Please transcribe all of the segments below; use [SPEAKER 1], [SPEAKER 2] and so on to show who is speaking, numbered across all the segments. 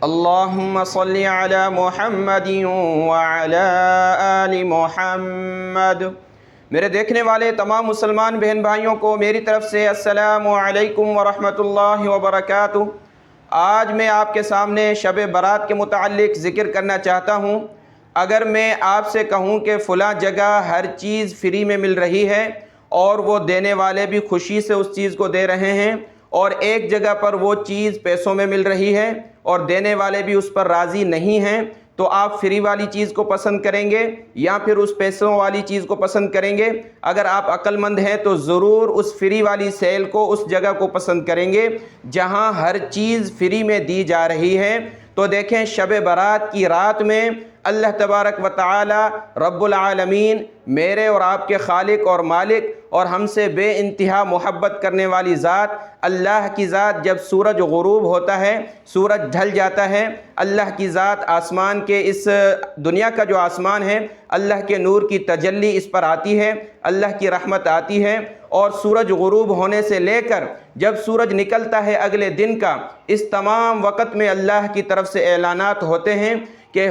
[SPEAKER 1] اللہم صلی علی محمد وعلی آل محمد۔ میرے دیکھنے والے تمام مسلمان بہن بھائیوں کو میری طرف سے السلام علیکم ورحمۃ اللہ وبرکاتہ۔ آج میں آپ کے سامنے شب برات کے متعلق ذکر کرنا چاہتا ہوں۔ اگر میں آپ سے کہوں کہ فلاں جگہ ہر چیز فری میں مل رہی ہے اور وہ دینے والے بھی خوشی سے اس چیز کو دے رہے ہیں، اور ایک جگہ پر وہ چیز پیسوں میں مل رہی ہے اور دینے والے بھی اس پر راضی نہیں ہیں، تو آپ فری والی چیز کو پسند کریں گے یا پھر اس پیسوں والی چیز کو پسند کریں گے؟ اگر آپ عقل مند ہیں تو ضرور اس فری والی سیل کو، اس جگہ کو پسند کریں گے جہاں ہر چیز فری میں دی جا رہی ہے۔ تو دیکھیں، شب برات کی رات میں اللہ تبارک و تعالی رب العالمین، میرے اور آپ کے خالق اور مالک اور ہم سے بے انتہا محبت کرنے والی ذات اللہ کی ذات، جب سورج غروب ہوتا ہے، سورج ڈھل جاتا ہے، اللہ کی ذات آسمان کے، اس دنیا کا جو آسمان ہے، اللہ کے نور کی تجلی اس پر آتی ہے، اللہ کی رحمت آتی ہے، اور سورج غروب ہونے سے لے کر جب سورج نکلتا ہے اگلے دن کا، اس تمام وقت میں اللہ کی طرف سے اعلانات ہوتے ہیں کہ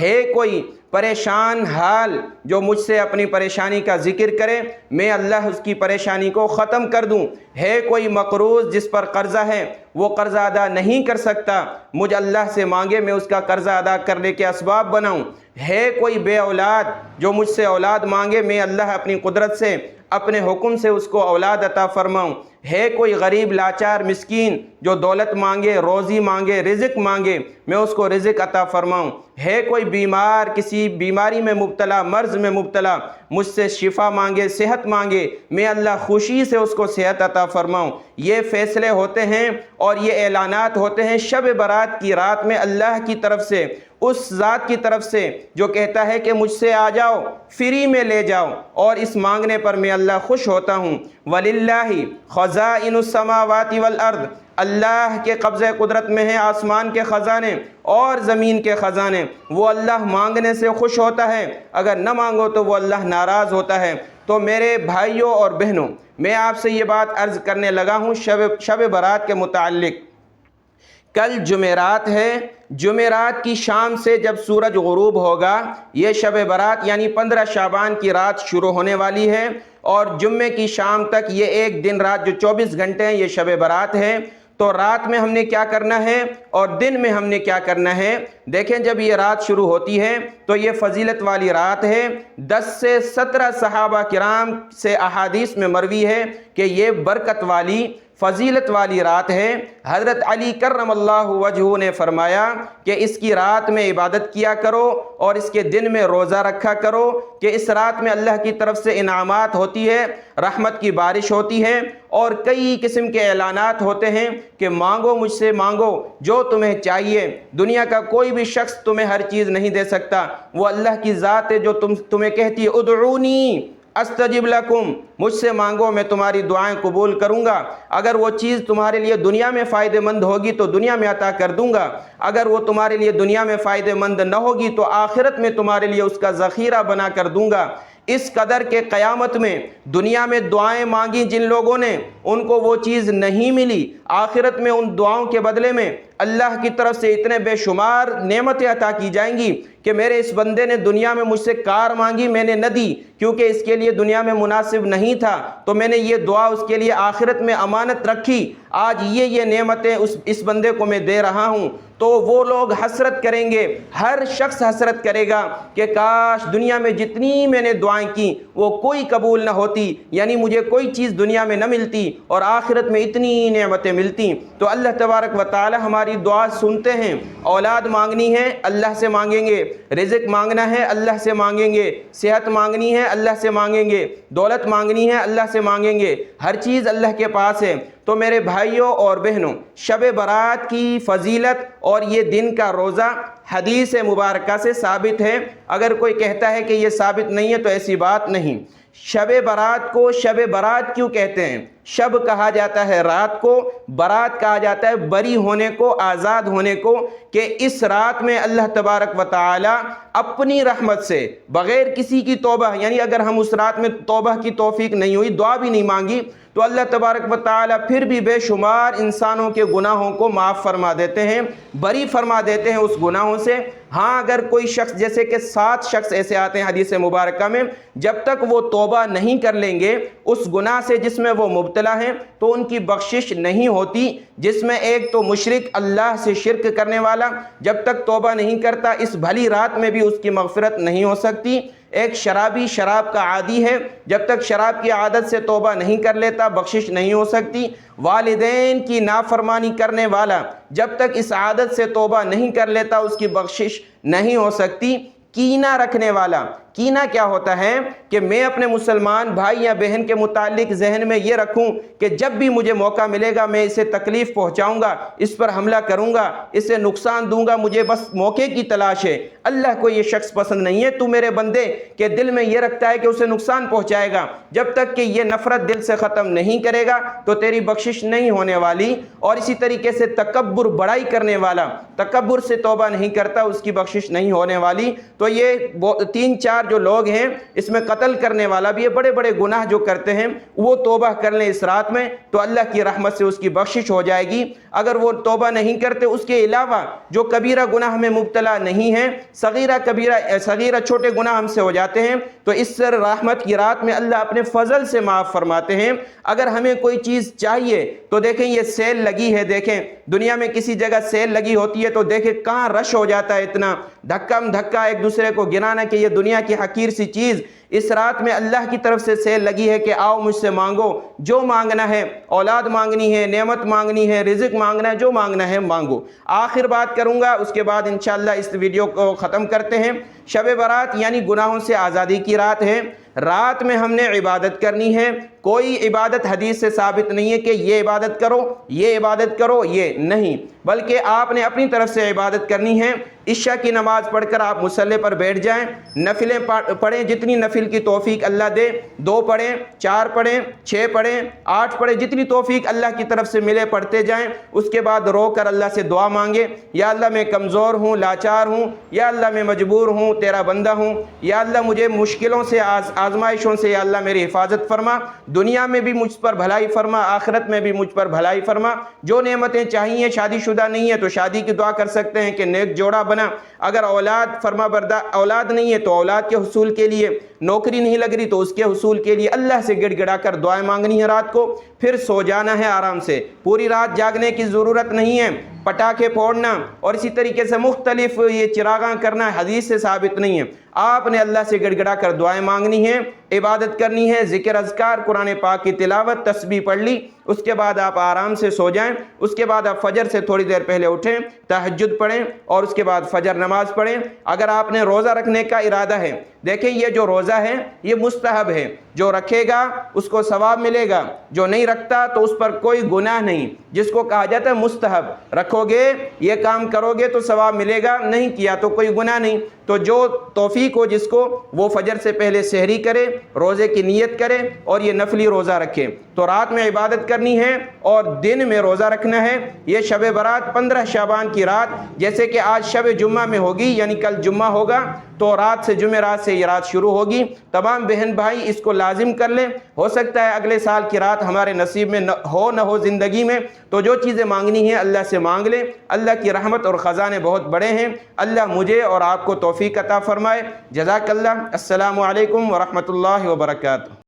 [SPEAKER 1] ہے کوئی پریشان حال جو مجھ سے اپنی پریشانی کا ذکر کرے، میں اللہ اس کی پریشانی کو ختم کر دوں۔ ہے کوئی مقروض جس پر قرضہ ہے، وہ قرضہ ادا نہیں کر سکتا، مجھ اللہ سے مانگے، میں اس کا قرضہ ادا کرنے کے اسباب بناؤں۔ ہے کوئی بے اولاد جو مجھ سے اولاد مانگے، میں اللہ اپنی قدرت سے، اپنے حکم سے اس کو اولاد عطا فرماؤں۔ ہے کوئی غریب لاچار مسکین جو دولت مانگے، روزی مانگے، رزق مانگے، میں اس کو رزق عطا فرماؤں۔ ہے کوئی بیمار، کسی بیماری میں مبتلا، مرض میں مبتلا، مجھ سے شفا مانگے، صحت مانگے، میں اللہ خوشی سے اس کو صحت عطا فرماؤں۔ یہ فیصلے ہوتے ہیں اور یہ اعلانات ہوتے ہیں شب برات کی رات میں اللہ کی طرف سے، اس ذات کی طرف سے جو کہتا ہے کہ مجھ سے آ جاؤ، فری میں لے جاؤ، اور اس مانگنے پر میں اللہ خوش ہوتا ہوں۔ وَلِلَّهِ خَزَائِنُ السَّمَاوَاتِ وَالْأَرْضِ، اللہ کے قبضہ قدرت میں ہیں آسمان کے خزانے اور زمین کے خزانے۔ وہ اللہ مانگنے سے خوش ہوتا ہے، اگر نہ مانگو تو وہ اللہ ناراض ہوتا ہے۔ تو میرے بھائیوں اور بہنوں، میں آپ سے یہ بات عرض کرنے لگا ہوں شب برات کے متعلق۔ کل جمعرات ہے، جمعرات کی شام سے جب سورج غروب ہوگا، یہ شب برات یعنی 15 شعبان کی رات شروع ہونے والی ہے، اور جمعے کی شام تک یہ ایک دن رات جو 24 گھنٹے ہیں، یہ شب برات ہے۔ تو رات میں ہم نے کیا کرنا ہے اور دن میں ہم نے کیا کرنا ہے؟ دیکھیں، جب یہ رات شروع ہوتی ہے تو یہ فضیلت والی رات ہے۔ 10 سے 17 صحابہ کرام سے احادیث میں مروی ہے کہ یہ برکت والی، فضیلت والی رات ہے۔ حضرت علی کرم اللہ وجہہ نے فرمایا کہ اس کی رات میں عبادت کیا کرو اور اس کے دن میں روزہ رکھا کرو، کہ اس رات میں اللہ کی طرف سے انعامات ہوتی ہے، رحمت کی بارش ہوتی ہے، اور کئی قسم کے اعلانات ہوتے ہیں کہ مانگو، مجھ سے مانگو جو تمہیں چاہیے۔ دنیا کا کوئی بھی شخص تمہیں ہر چیز نہیں دے سکتا، وہ اللہ کی ذات ہے جو تمہیں کہتی ہے ادعونی استجب لکم، مجھ سے مانگو میں تمہاری دعائیں قبول کروں گا۔ اگر وہ چیز تمہارے لیے دنیا میں فائدہ مند ہوگی تو دنیا میں عطا کر دوں گا، اگر وہ تمہارے لیے دنیا میں فائدہ مند نہ ہوگی تو آخرت میں تمہارے لیے اس کا ذخیرہ بنا کر دوں گا۔ اس قدر کے قیامت میں دنیا میں دعائیں مانگی جن لوگوں نے، ان کو وہ چیز نہیں ملی، آخرت میں ان دعاؤں کے بدلے میں اللہ کی طرف سے اتنے بے شمار نعمتیں عطا کی جائیں گی کہ میرے اس بندے نے دنیا میں مجھ سے کار مانگی، میں نے نہ دی کیونکہ اس کے لیے دنیا میں مناسب نہیں تھا، تو میں نے یہ دعا اس کے لیے آخرت میں امانت رکھی، آج یہ نعمتیں اس بندے کو میں دے رہا ہوں۔ تو وہ لوگ حسرت کریں گے، ہر شخص حسرت کرے گا کہ کاش دنیا میں جتنی میں نے دعائیں کی وہ کوئی قبول نہ ہوتی، یعنی مجھے کوئی چیز دنیا میں نہ ملتی اور آخرت میں اتنی نعمتیں ملتی۔ تو اللہ تبارک و تعالی ہماری دعا سنتے ہیں۔ اولاد مانگنی ہے، اللہ سے مانگیں گے، رزق مانگنا ہے، اللہ سے مانگیں گے، صحت مانگنی ہے، اللہ سے مانگیں گے، دولت مانگنی ہے، اللہ سے مانگیں گے، ہر چیز اللہ کے پاس ہے۔ تو میرے بھائیوں اور بہنوں، شب برات کی فضیلت اور یہ دن کا روزہ حدیث مبارکہ سے ثابت ہے۔ اگر کوئی کہتا ہے کہ یہ ثابت نہیں ہے تو ایسی بات نہیں۔ شب برات کو شب برات کیوں کہتے ہیں؟ شب کہا جاتا ہے رات کو، برات کہا جاتا ہے بری ہونے کو، آزاد ہونے کو، کہ اس رات میں اللہ تبارک و تعالی اپنی رحمت سے بغیر کسی کی توبہ، یعنی اگر ہم اس رات میں توبہ کی توفیق نہیں ہوئی، دعا بھی نہیں مانگی، تو اللہ تبارک و تعالی پھر بھی بے شمار انسانوں کے گناہوں کو معاف فرما دیتے ہیں، بری فرما دیتے ہیں اس گناہوں سے۔ ہاں اگر کوئی شخص، جیسے کہ 7 شخص ایسے آتے ہیں حدیث مبارکہ میں، جب تک وہ توبہ نہیں کر لیں گے اس گناہ سے جس میں وہ مبتلا ہیں تو ان کی بخشش نہیں ہوتی، جس میں ایک تو مشرک، اللہ سے شرک کرنے والا، جب تک توبہ نہیں کرتا اس بھلی رات میں بھی اس کی مغفرت نہیں ہو سکتی۔ ایک شرابی، شراب کا عادی ہے، جب تک شراب کی عادت سے توبہ نہیں کر لیتا بخشش نہیں ہو سکتی۔ والدین کی نافرمانی کرنے والا جب تک اس عادت سے توبہ نہیں کر لیتا اس کی بخشش نہیں ہو سکتی۔ کینہ رکھنے والا، کینہ کیا ہوتا ہے کہ میں اپنے مسلمان بھائی یا بہن کے متعلق ذہن میں یہ رکھوں کہ جب بھی مجھے موقع ملے گا میں اسے تکلیف پہنچاؤں گا، اس پر حملہ کروں گا، اسے نقصان دوں گا، مجھے بس موقع کی تلاش ہے۔ اللہ کو یہ شخص پسند نہیں ہے، تو میرے بندے کے دل میں یہ رکھتا ہے کہ اسے نقصان پہنچائے گا، جب تک کہ یہ نفرت دل سے ختم نہیں کرے گا تو تیری بخشش نہیں ہونے والی۔ اور اسی طریقے سے تکبر، بڑائی کرنے والا، تکبر سے توبہ نہیں کرتا اس کی بخشش نہیں ہونے والی۔ تو یہ 3-4 جو لوگ ہیں، اس میں قتل کرنے والا بھی ہے، بڑے بڑے گناہ جو کرتے ہیں وہ توبہ کر لیں اس رات میں تو اللہ کی رحمت سے اس کی بخشش ہو جائے گی۔ اگر وہ توبہ نہیں کرتے اس کے علاوہ جو کبیرہ گناہ میں مبتلا نہیں ہیں، صغیرہ چھوٹے گناہ ہم سے ہو جاتے ہیں، تو اس رحمت کی رات میں اللہ اپنے فضل سے معاف فرماتے ہیں۔ اگر ہمیں کوئی چیز چاہیے تو دیکھیں یہ سیل لگی ہے، دیکھیں دنیا میں کسی جگہ سیل لگی ہوتی ہے تو دیکھیں کہاں رش ہو جاتا ہے، اتنا دھکا ایک دوسرے کو گرانا کہ یہ دنیا کی حقیر سی چیز۔ اس رات میں اللہ کی طرف سے سیل لگی ہے کہ آؤ مجھ سے مانگو، جو مانگنا ہے، اولاد مانگنی ہے، نعمت مانگنی ہے، رزق مانگنا ہے، جو مانگنا ہے مانگو۔ آخر بات کروں گا، اس کے بعد انشاءاللہ اس ویڈیو کو ختم کرتے ہیں۔ شب برات یعنی گناہوں سے آزادی کی رات ہے۔ رات میں ہم نے عبادت کرنی ہے، کوئی عبادت حدیث سے ثابت نہیں ہے کہ یہ عبادت کرو، یہ عبادت کرو، یہ نہیں، بلکہ آپ نے اپنی طرف سے عبادت کرنی ہے۔ عشاء کی نماز پڑھ کر آپ مصلی پر بیٹھ جائیں، نفلیں پڑھیں، جتنی نفل کی توفیق اللہ دے، 2 پڑھیں، 4 پڑھیں، 6 پڑھیں، 8 پڑھیں، جتنی توفیق اللہ کی طرف سے ملے پڑھتے جائیں۔ اس کے بعد رو کر اللہ سے دعا مانگے، یا اللہ میں کمزور ہوں، لاچار ہوں، یا اللہ میں مجبور ہوں، تیرا بندہ ہوں، یا اللہ مجھے مشکلوں سے، آزمائشوں سے یا اللہ میری حفاظت فرما، دنیا میں بھی مجھ پر بھلائی فرما، آخرت میں بھی مجھ پر بھلائی فرما۔ جو نعمتیں چاہیے، شادی شدہ نہیں ہے تو شادی کی دعا کر سکتے ہیں کہ نیک جوڑا بنا، اگر اولاد نہیں ہے تو اولاد کے حصول کے لیے، نوکری نہیں لگ رہی تو اس کے حصول کے لیے اللہ سے گڑ گڑا کر دعائیں مانگنی ہے رات کو، پھر سو جانا ہے آرام سے، پوری رات جاگنے کی ضرورت نہیں ہے۔ پٹاخے پھوڑنا اور اسی طریقے سے مختلف یہ چراغاں کرنا حدیث سے ثابت نہیں ہے۔ آپ نے اللہ سے گڑ گڑا کر دعائیں مانگنی ہیں، عبادت کرنی ہے، ذکر اذکار، قرآن پاک کی تلاوت، تسبیح پڑھ لی، اس کے بعد آپ آرام سے سو جائیں۔ اس کے بعد آپ فجر سے تھوڑی دیر پہلے اٹھیں، تہجد پڑھیں اور اس کے بعد فجر نماز پڑھیں۔ اگر آپ نے روزہ رکھنے کا ارادہ ہے، دیکھیں یہ جو روزہ ہے یہ مستحب ہے، جو رکھے گا اس کو ثواب ملے گا، جو نہیں رکھتا تو اس پر کوئی گناہ نہیں، جس کو کہا جاتا ہے مستحب۔ رکھو گے، یہ کام کرو گے تو ثواب ملے گا، نہیں کیا تو کوئی گناہ نہیں۔ تو جو توفیق ہو جس کو، وہ فجر سے پہلے سحری کرے، روزے کی نیت کرے اور یہ نفلی روزہ رکھے۔ تو رات میں عبادت کرنی ہے اور دن میں روزہ رکھنا ہے۔ یہ شب برات 15 شعبان کی رات، جیسے کہ آج شب جمعہ میں ہوگی، یعنی کل جمعہ ہوگا تو رات سے، جمعرات سے یہ رات شروع ہوگی۔ تمام بہن بھائی اس کو لازم کر لیں، ہو سکتا ہے اگلے سال کی رات ہمارے نصیب میں نہ ہو زندگی میں، تو جو چیزیں مانگنی ہیں اللہ سے مانگ لیں۔ اللہ کی رحمت اور خزانے بہت بڑے ہیں، اللہ مجھے اور آپ کو توفیق عطا فرمائے۔ جزاک اللہ۔ السلام علیکم ورحمۃ اللہ وبرکاتہ۔